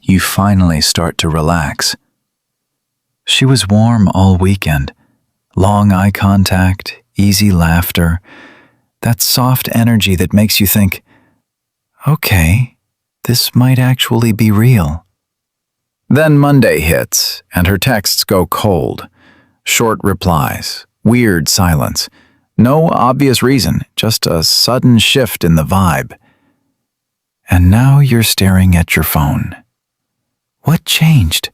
You finally start to relax. She was warm all weekend. Long eye contact, easy laughter, that soft energy that makes you think, okay, this might actually be real. Then Monday hits, and her texts go cold. Short replies, weird silence. No obvious reason, just a sudden shift in the vibe. And now you're staring at your phone. What changed?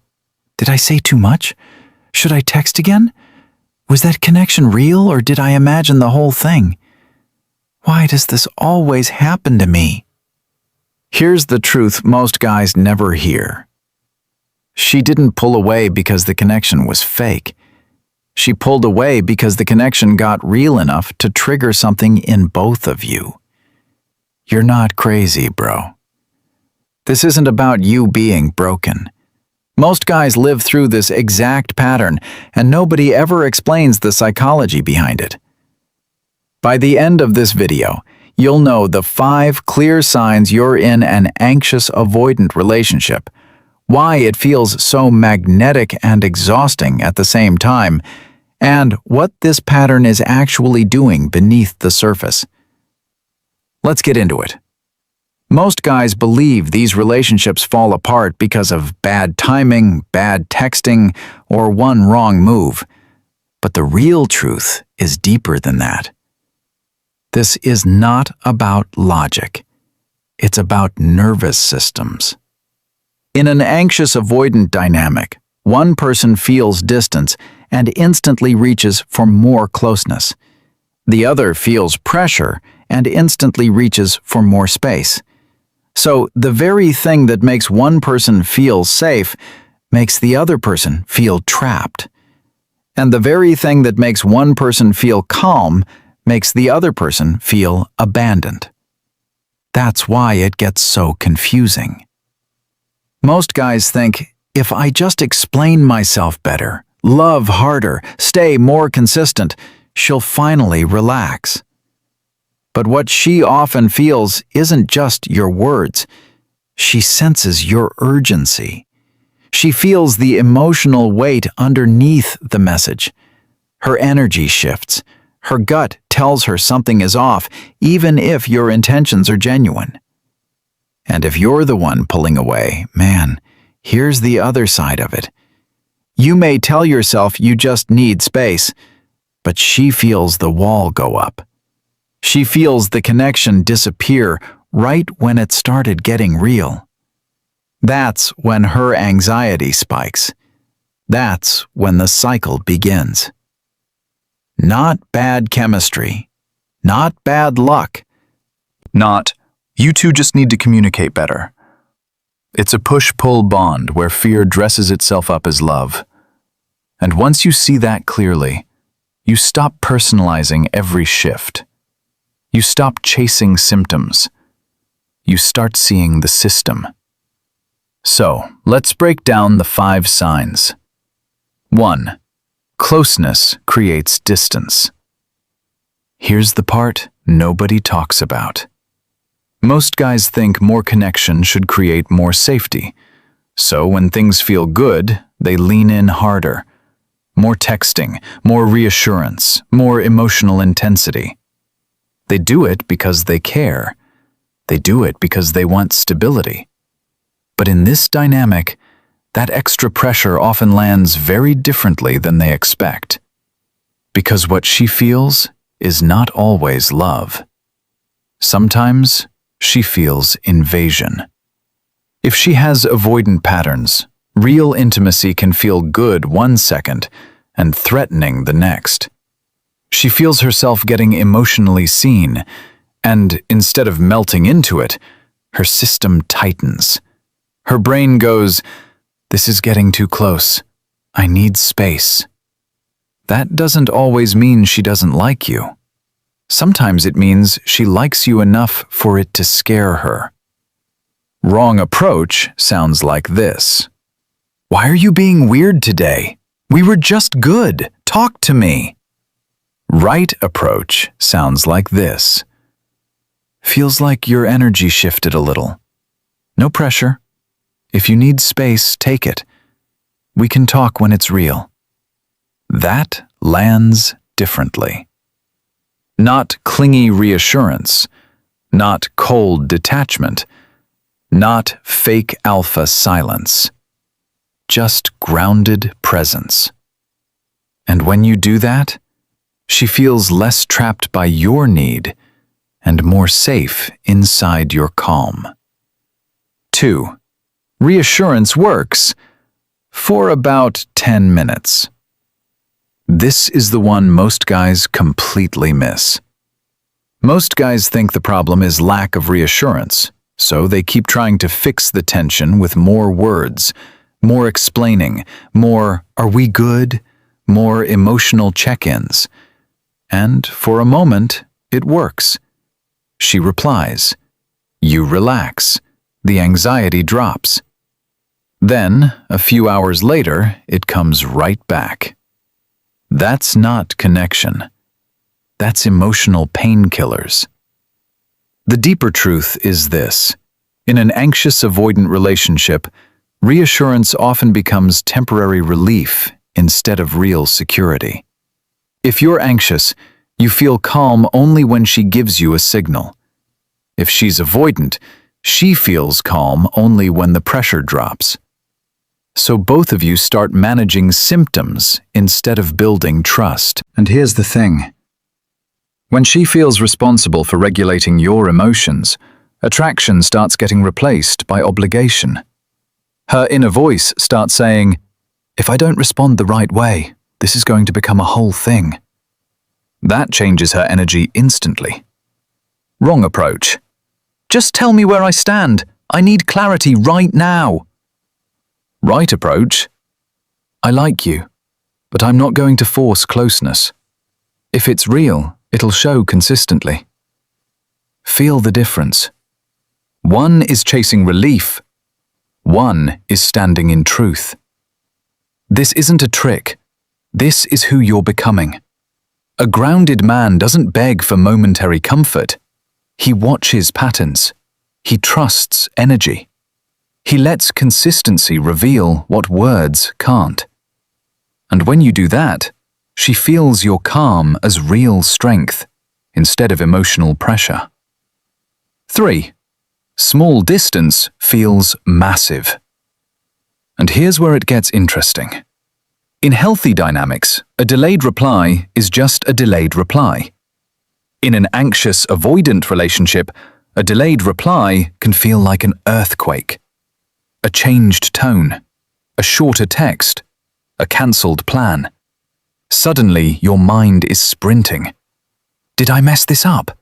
Did I say too much? Should I text again? Was that connection real, or did I imagine the whole thing? Why does this always happen to me? Here's the truth most guys never hear. She didn't pull away because the connection was fake. She pulled away because the connection got real enough to trigger something in both of you. You're not crazy, bro. This isn't about you being broken. Most guys live through this exact pattern, and nobody ever explains the psychology behind it. By the end of this video, you'll know the 5 clear signs you're in an anxious-avoidant relationship, why it feels so magnetic and exhausting at the same time, and what this pattern is actually doing beneath the surface. Let's get into it. Most guys believe these relationships fall apart because of bad timing, bad texting, or one wrong move. But the real truth is deeper than that. This is not about logic. It's about nervous systems. In an anxious-avoidant dynamic, one person feels distance and instantly reaches for more closeness. The other feels pressure and instantly reaches for more space. So the very thing that makes one person feel safe makes the other person feel trapped. And the very thing that makes one person feel calm makes the other person feel abandoned. That's why it gets so confusing. Most guys think, if I just explain myself better, love harder, stay more consistent, she'll finally relax. But what she often feels isn't just your words. She senses your urgency. She feels the emotional weight underneath the message. Her energy shifts. Her gut tells her something is off, even if your intentions are genuine. And if you're the one pulling away, man, here's the other side of it. You may tell yourself you just need space, but she feels the wall go up. She feels the connection disappear right when it started getting real. That's when her anxiety spikes. That's when the cycle begins. Not bad chemistry. Not bad luck. Not, you two just need to communicate better. It's a push-pull bond where fear dresses itself up as love. And once you see that clearly, you stop personalizing every shift. You stop chasing symptoms. You start seeing the system. So, let's break down the 5 signs. 1. Closeness creates distance. Here's the part nobody talks about. Most guys think more connection should create more safety. So when things feel good, they lean in harder. More texting, more reassurance, more emotional intensity. They do it because they care. They do it because they want stability. But in this dynamic, that extra pressure often lands very differently than they expect. Because what she feels is not always love. Sometimes she feels invasion. If she has avoidant patterns, real intimacy can feel good one second and threatening the next. She feels herself getting emotionally seen, and instead of melting into it, her system tightens. Her brain goes, "This is getting too close. I need space." That doesn't always mean she doesn't like you. Sometimes it means she likes you enough for it to scare her. Wrong approach sounds like this. "Why are you being weird today? We were just good. Talk to me." Right approach sounds like this. "Feels like your energy shifted a little. No pressure. If you need space, take it. We can talk when it's real. That lands differently. Not clingy reassurance, not cold detachment, not fake alpha silence. Just grounded presence. And when you do that, she feels less trapped by your need and more safe inside your calm. 2. Reassurance works for about 10 minutes. This is the one most guys completely miss. Most guys think the problem is lack of reassurance, so they keep trying to fix the tension with more words, more explaining, more "are we good?" more emotional check-ins. And for a moment, it works. She replies. You relax. The anxiety drops. Then, a few hours later, it comes right back. That's not connection. That's emotional painkillers. The deeper truth is this. In an anxious-avoidant relationship, reassurance often becomes temporary relief instead of real security. If you're anxious, you feel calm only when she gives you a signal. If she's avoidant, she feels calm only when the pressure drops. So both of you start managing symptoms instead of building trust. And here's the thing. When she feels responsible for regulating your emotions, attraction starts getting replaced by obligation. Her inner voice starts saying, if I don't respond the right way, this is going to become a whole thing. That changes her energy instantly. Wrong approach. Just tell me where I stand. I need clarity right now. Right approach. I like you, but I'm not going to force closeness. If it's real, it'll show consistently. Feel the difference. One is chasing relief. One is standing in truth. This isn't a trick. This is who you're becoming. A grounded man doesn't beg for momentary comfort. He watches patterns. He trusts energy. He lets consistency reveal what words can't. And when you do that, she feels your calm as real strength instead of emotional pressure. 3. Small distance feels massive. And here's where it gets interesting. In healthy dynamics, a delayed reply is just a delayed reply. In an anxious-avoidant relationship, a delayed reply can feel like an earthquake. A changed tone, a shorter text, a cancelled plan. Suddenly, your mind is sprinting. Did I mess this up?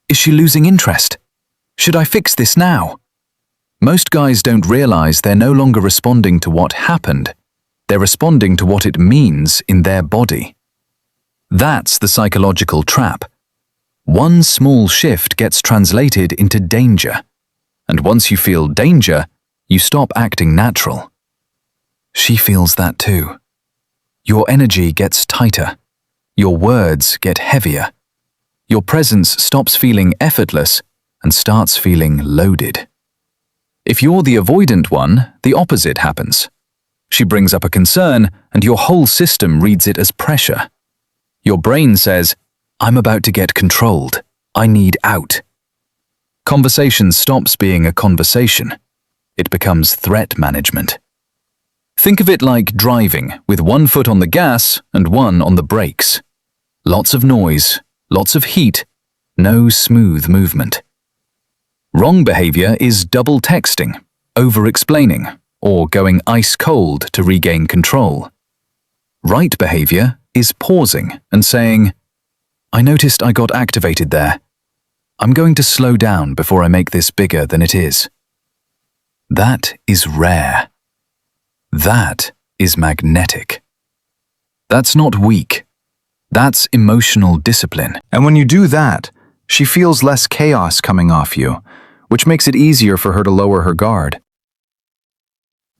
Is she losing interest? Should I fix this now? Most guys don't realize they're no longer responding to what happened. They're responding to what it means in their body. That's the psychological trap. One small shift gets translated into danger. And once you feel danger, you stop acting natural. She feels that too. Your energy gets tighter. Your words get heavier. Your presence stops feeling effortless and starts feeling loaded. If you're the avoidant one, the opposite happens. She brings up a concern and your whole system reads it as pressure. Your brain says, I'm about to get controlled. I need out. Conversation stops being a conversation. It becomes threat management. Think of it like driving with one foot on the gas and one on the brakes. Lots of noise, lots of heat, no smooth movement. Wrong behavior is double texting, over-explaining, or going ice cold to regain control. Right behavior is pausing and saying, I noticed I got activated there. I'm going to slow down before I make this bigger than it is. That is rare. That is magnetic. That's not weak. That's emotional discipline. And when you do that, she feels less chaos coming off you, which makes it easier for her to lower her guard.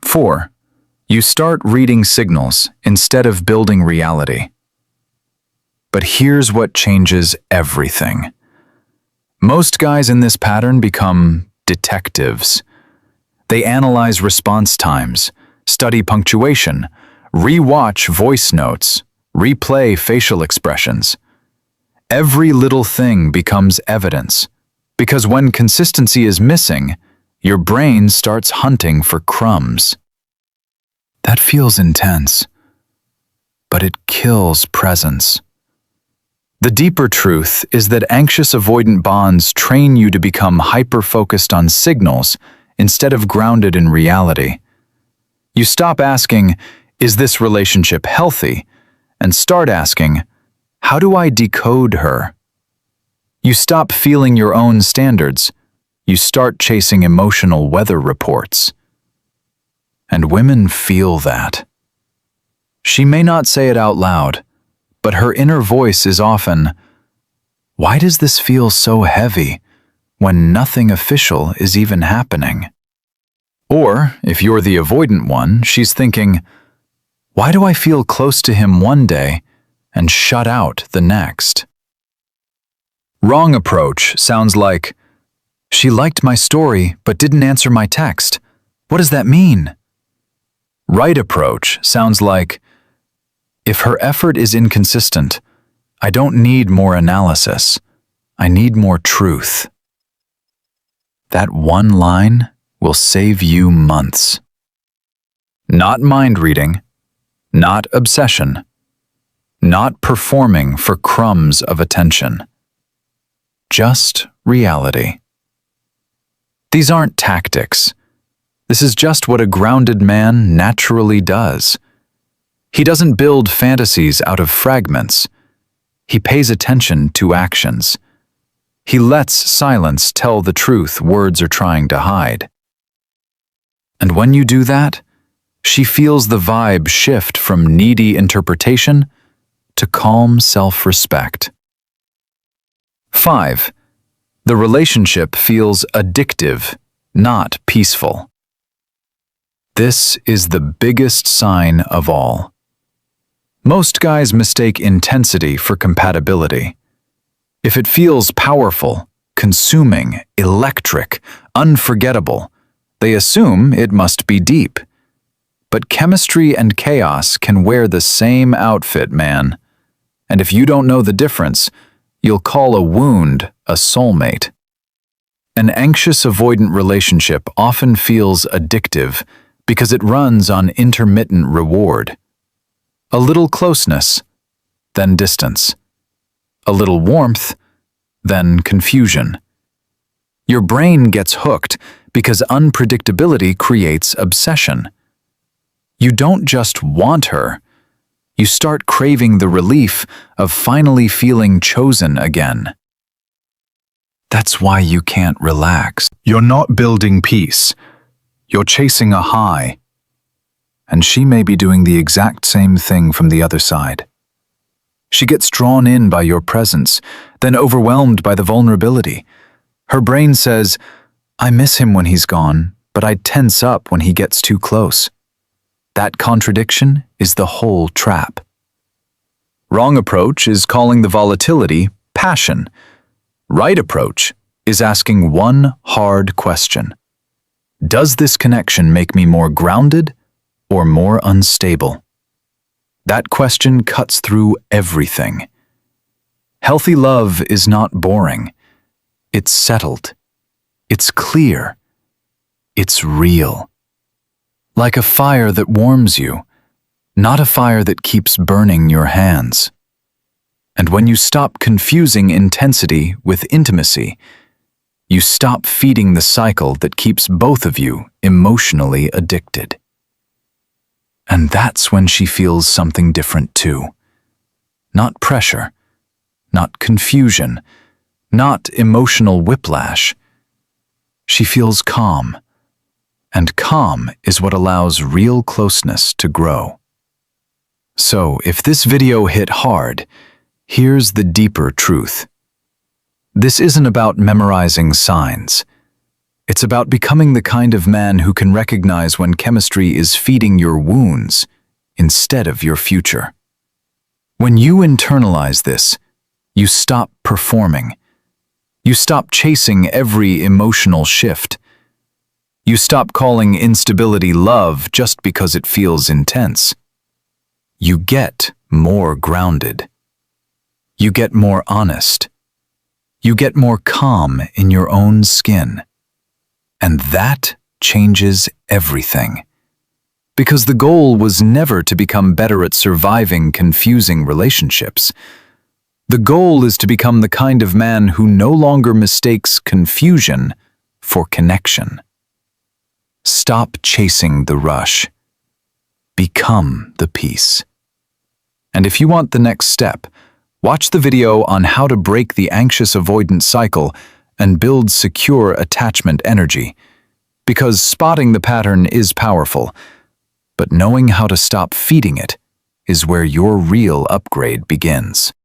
4. You start reading signals instead of building reality. But here's what changes everything. Most guys in this pattern become detectives. They analyze response times, study punctuation, re-watch voice notes, replay facial expressions. Every little thing becomes evidence, because when consistency is missing, your brain starts hunting for crumbs. That feels intense, but it kills presence. The deeper truth is that anxious-avoidant bonds train you to become hyper-focused on signals instead of grounded in reality. You stop asking, "Is this relationship healthy?" and start asking, "How do I decode her?" You stop feeling your own standards. You start chasing emotional weather reports. And women feel that. She may not say it out loud, but her inner voice is often, "Why does this feel so heavy when nothing official is even happening?" Or, if you're the avoidant one, she's thinking, "Why do I feel close to him one day and shut out the next?" Wrong approach sounds like, "She liked my story but didn't answer my text. What does that mean?" Right approach sounds like, "If her effort is inconsistent, I don't need more analysis. I need more truth." That one line will save you months. Not mind reading, not obsession, not performing for crumbs of attention. Just reality. These aren't tactics. This is just what a grounded man naturally does. He doesn't build fantasies out of fragments. He pays attention to actions. He lets silence tell the truth words are trying to hide. And when you do that, she feels the vibe shift from needy interpretation to calm self-respect. 5. The relationship feels addictive, not peaceful. This is the biggest sign of all. Most guys mistake intensity for compatibility. If it feels powerful, consuming, electric, unforgettable, they assume it must be deep. But chemistry and chaos can wear the same outfit, man. And if you don't know the difference, you'll call a wound a soulmate. An anxious-avoidant relationship often feels addictive because it runs on intermittent reward. A little closeness, then distance. A little warmth, then confusion. Your brain gets hooked because unpredictability creates obsession. You don't just want her. You start craving the relief of finally feeling chosen again. That's why you can't relax. You're not building peace. You're chasing a high. And she may be doing the exact same thing from the other side. She gets drawn in by your presence, then overwhelmed by the vulnerability. Her brain says, "I miss him when he's gone, but I tense up when he gets too close." That contradiction is the whole trap. Wrong approach is calling the volatility passion. Right approach is asking one hard question. Does this connection make me more grounded or more unstable? That question cuts through everything. Healthy love is not boring. It's settled. It's clear. It's real. Like a fire that warms you, not a fire that keeps burning your hands. And when you stop confusing intensity with intimacy, you stop feeding the cycle that keeps both of you emotionally addicted. And that's when she feels something different too. Not pressure, not confusion, not emotional whiplash. She feels calm, and calm is what allows real closeness to grow. So, if this video hit hard, here's the deeper truth. This isn't about memorizing signs. It's about becoming the kind of man who can recognize when chemistry is feeding your wounds instead of your future. When you internalize this, you stop performing. You stop chasing every emotional shift. You stop calling instability love just because it feels intense. You get more grounded. You get more honest. You get more calm in your own skin. And that changes everything. Because the goal was never to become better at surviving confusing relationships. The goal is to become the kind of man who no longer mistakes confusion for connection. Stop chasing the rush. Become the peace. And if you want the next step, watch the video on how to break the anxious-avoidant cycle and build secure attachment energy. Because spotting the pattern is powerful, but knowing how to stop feeding it is where your real upgrade begins.